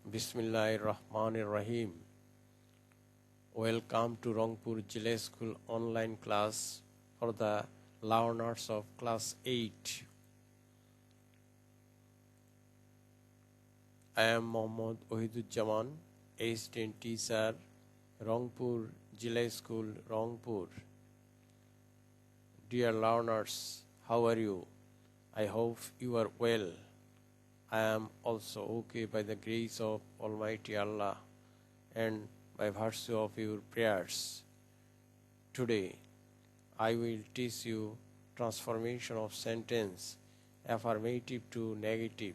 Bismillahirrahmanirrahim. Welcome to Rangpur Jile School online class for the learners of class 8. I am Mohammad Ohiduzzaman, assistant teacher, Rangpur Jile School, Rangpur. Dear learners, how are you? I hope you are well. I am also okay by the grace of Almighty Allah and by virtue of your prayers. Today, I will teach you transformation of sentence, affirmative to negative.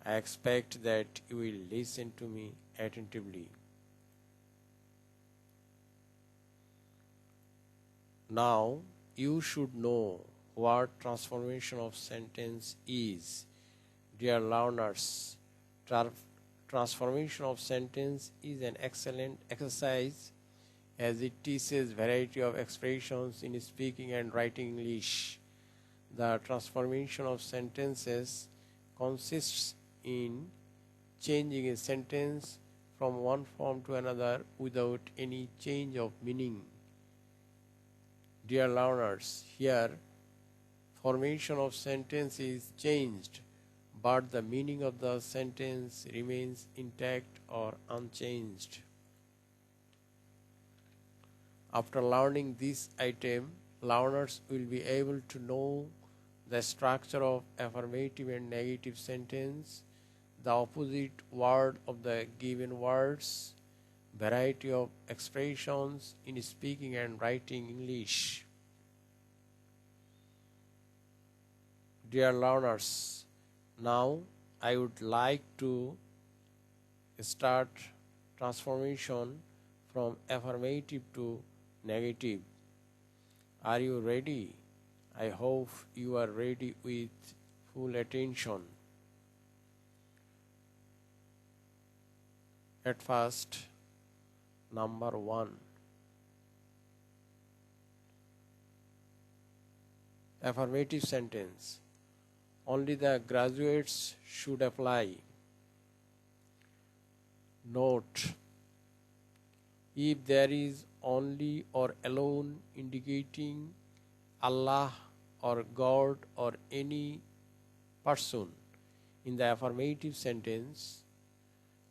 I expect that you will listen to me attentively. Now, you should know what transformation of sentence is. Dear learners, transformation of sentence is an excellent exercise as it teaches variety of expressions in speaking and writing English. The transformation of sentences consists in changing a sentence from one form to another without any change of meaning. Dear learners, here formation of sentence is changed, but the meaning of the sentence remains intact or unchanged. After learning this item, learners will be able to know the structure of affirmative and negative sentence, the opposite word of the given words, variety of expressions in speaking and writing English. Dear learners, now I would like to start transformation from affirmative to negative. Are you ready? I hope you are ready with full attention. At first, number 1. Affirmative sentence. Only the graduates should apply. Note: if there is only or alone indicating Allah or God or any person in the affirmative sentence,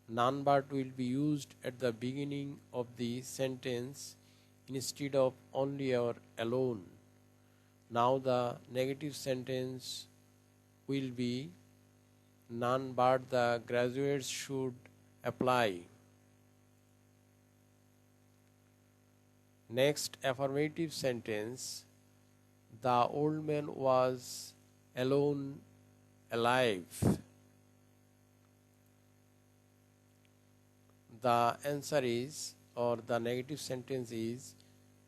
none but will be used at the beginning of the sentence instead of only or alone. Now the negative sentence will be none but the graduates should apply. Next affirmative sentence, the old man was alone alive. The answer is, or the negative sentence is,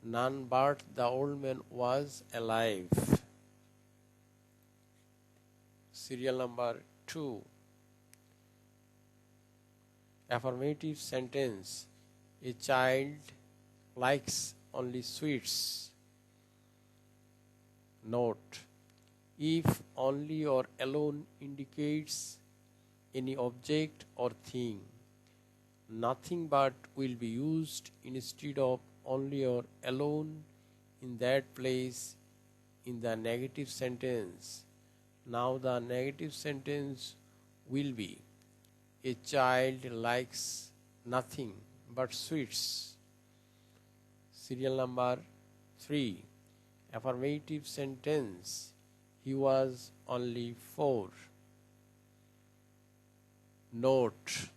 none but the old man was alive. Serial number 2. Affirmative sentence. A child likes only sweets. Note: if only or alone indicates any object or thing, nothing but will be used instead of only or alone in that place in the negative sentence. Now the negative sentence will be, a child likes nothing but sweets. Serial number 3. Affirmative sentence. He was only 4. Note: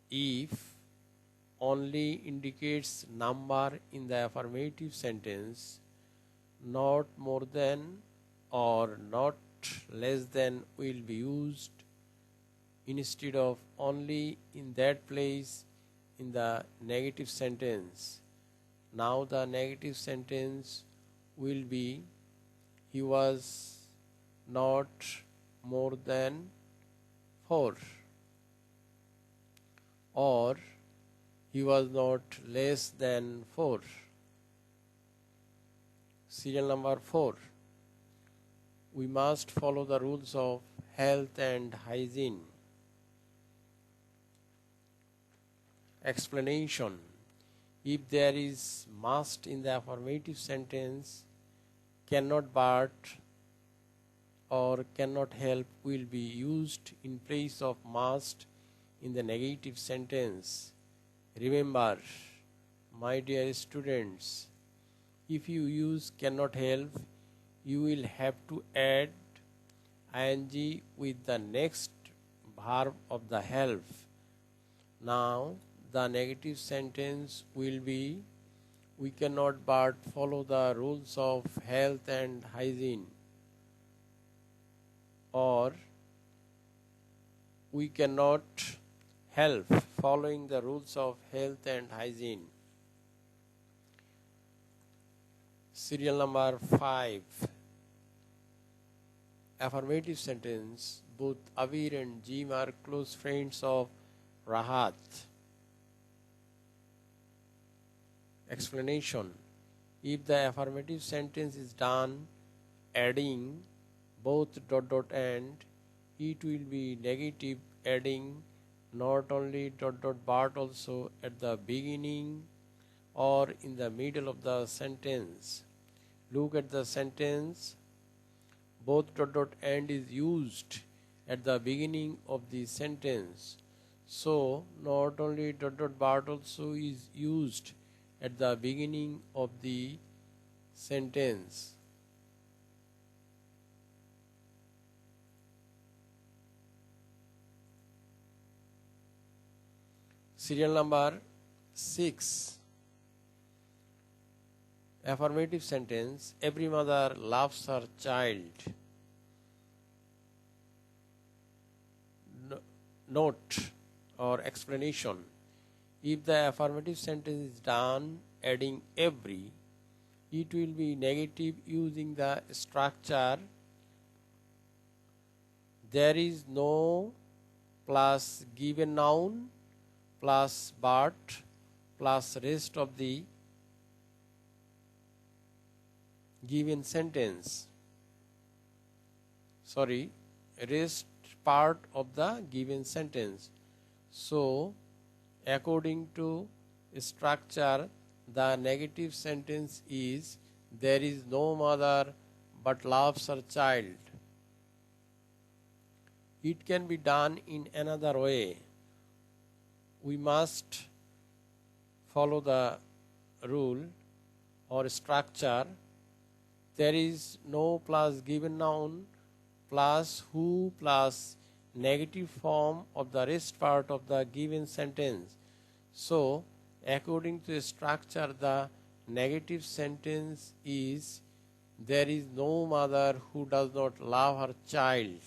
if only indicates number in the affirmative sentence, not more than or not less than will be used instead of only in that place in the negative sentence. Now the negative sentence will be, he was not more than 4, or he was not less than 4. Serial number 4. We must follow the rules of health and hygiene. Explanation. If there is must in the affirmative sentence, cannot but or cannot help will be used in place of must in the negative sentence. Remember, my dear students, if you use cannot help, you will have to add ing with the next verb of the help. Now, the negative sentence will be, we cannot but follow the rules of health and hygiene, or we cannot help following the rules of health and hygiene. Serial number 5. Affirmative sentence. Both Avir and Jim are close friends of Rahat. Explanation. If the affirmative sentence is done adding both ... and, it will be negative adding not only ... but also at the beginning or in the middle of the sentence. Look at the sentence. Both ... and is used at the beginning of the sentence. So, not only ... but also is used at the beginning of the sentence. Serial number 6. Affirmative sentence. Every mother loves her child. Note or explanation. If the affirmative sentence is done adding every, it will be negative using the structure there is no plus given noun plus but plus rest of the given sentence. Rest part of the given sentence. So, according to structure, the negative sentence is, there is no mother but loves her child. It can be done in another way. We must follow the rule or structure. There is no plus given noun plus who plus negative form of the rest part of the given sentence. So, according to the structure, the negative sentence is, there is no mother who does not love her child.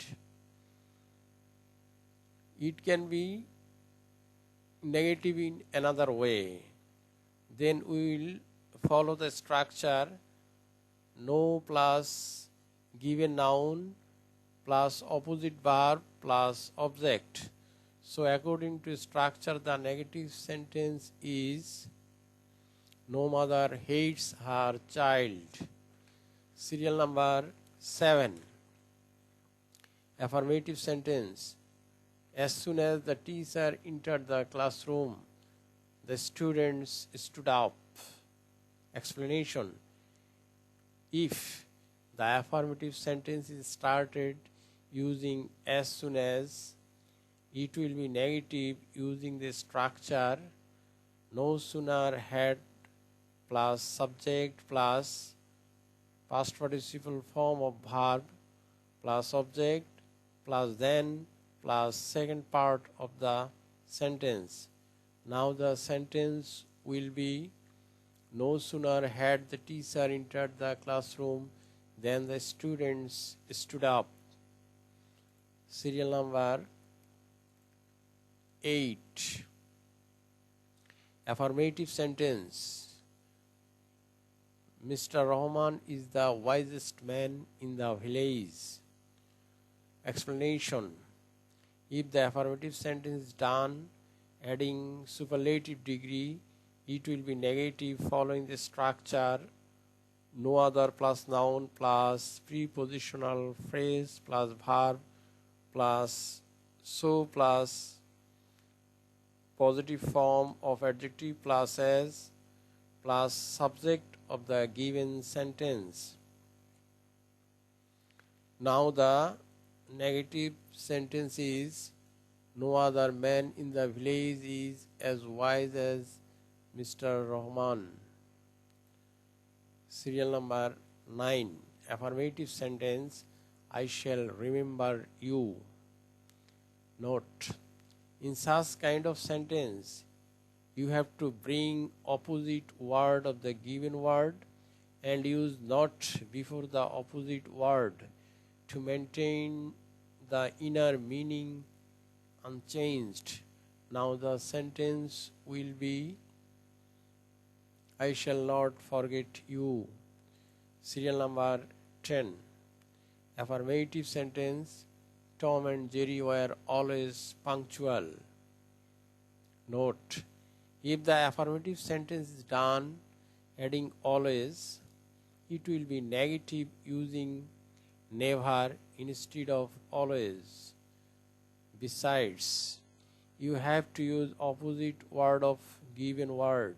It can be negative in another way. Then we will follow the structure, no plus given noun plus opposite verb plus object. So, according to structure, the negative sentence is, no mother hates her child. Serial number 7. Affirmative sentence. As soon as the teacher entered the classroom, the students stood up. Explanation. If the affirmative sentence is started using as soon as, it will be negative using the structure no sooner had plus subject plus past participle form of verb plus object plus then plus second part of the sentence. Now the sentence will be, no sooner had the teacher entered the classroom than the students stood up. Serial number 8. Affirmative sentence. Mr. Rahman is the wisest man in the village. Explanation. If the affirmative sentence is done adding superlative degree, it will be negative following the structure no other plus noun plus prepositional phrase plus verb plus so plus positive form of adjective plus as plus subject of the given sentence. Now the negative sentence is, no other man in the village is as wise as Mr. Rahman. Serial number 9. Affirmative sentence, I shall remember you. Note, in such kind of sentence, you have to bring opposite word of the given word and use not before the opposite word to maintain the inner meaning unchanged. Now the sentence will be, I shall not forget you. Serial number 10. Affirmative sentence, Tom and Jerry were always punctual. Note, if the affirmative sentence is done adding always, it will be negative using never instead of always. Besides, you have to use opposite word of given word.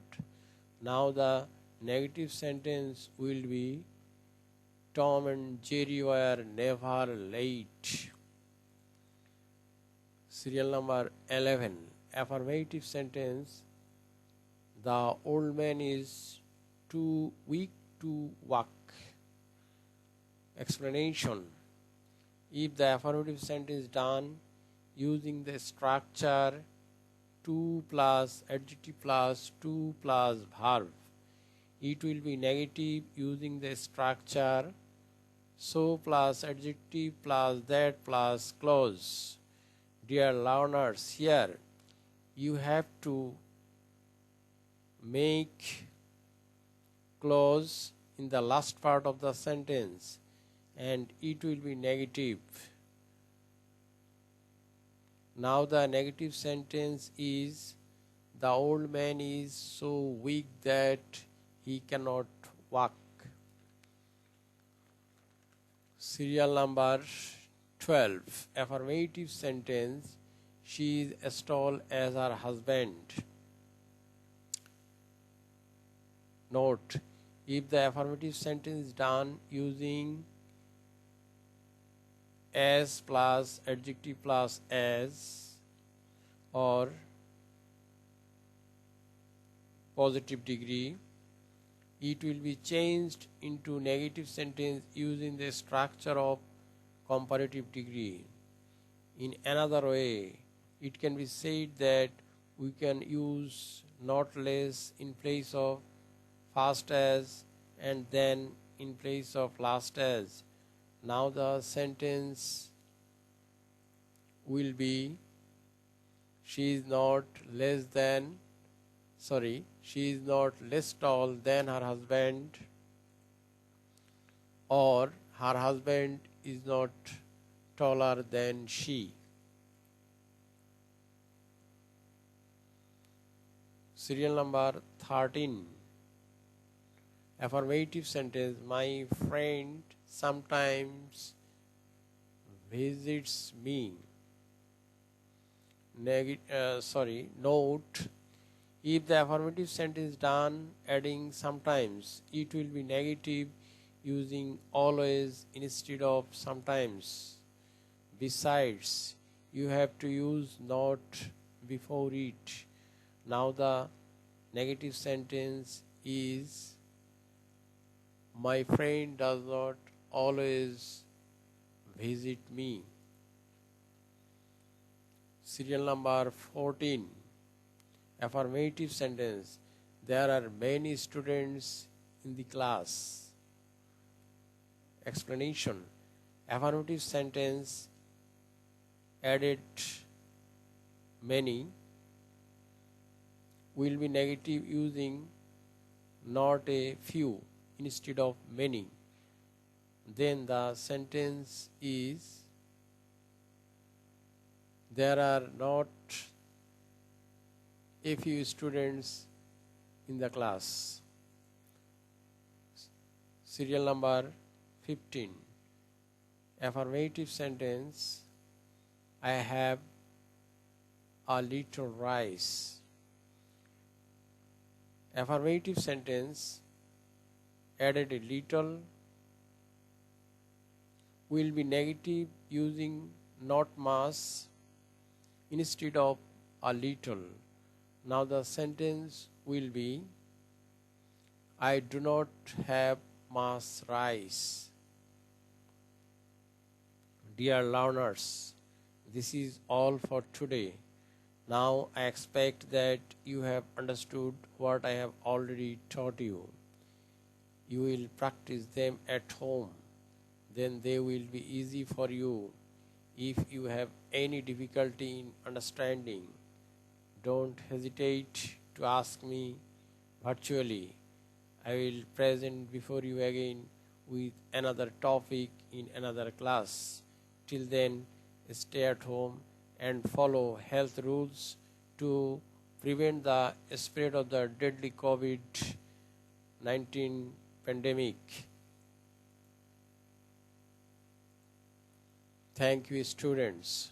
Now the negative sentence will be, Tom and Jerry were never late. Serial number 11. Affirmative sentence, the old man is too weak to walk. Explanation. If the affirmative sentence is done using the structure 2 plus adjective plus 2 plus verb, it will be negative using the structure so plus adjective plus that plus clause. Dear learners, here you have to make clause in the last part of the sentence and it will be negative. Now the negative sentence is, the old man is so weak that he cannot walk. Serial number 12. Affirmative sentence, she is as tall as her husband. Note, if the affirmative sentence is done using as plus adjective plus as or positive degree, it will be changed into negative sentence using the structure of comparative degree. In another way, it can be said that we can use not less in place of first as and then in place of last as. Now the sentence will be, she is not less tall than her husband, or her husband is not taller than she. Serial number 13. Affirmative sentence, my friend sometimes visits me. Note, if the affirmative sentence is done adding sometimes, it will be negative using always instead of sometimes. Besides, you have to use not before it. Now the negative sentence is, my friend does not always visit me. Serial number 14. Affirmative sentence, there are many students in the class. Explanation. Affirmative sentence added many will be negative using not a few instead of many. Then the sentence is, there are not a few students in the class. Serial number 15. Affirmative sentence, I have a little rice. Affirmative sentence added a little will be negative using not much instead of a little. Now the sentence will be I do not have much rice. Dear learners, this is all for today. Now I expect that you have understood what I have already taught you. You will practice them at home. Then they will be easy for you. If you have any difficulty in understanding, don't hesitate to ask me virtually. I will present before you again with another topic in another class. Till then, stay at home and follow health rules to prevent the spread of the deadly COVID-19 pandemic. Thank you, students.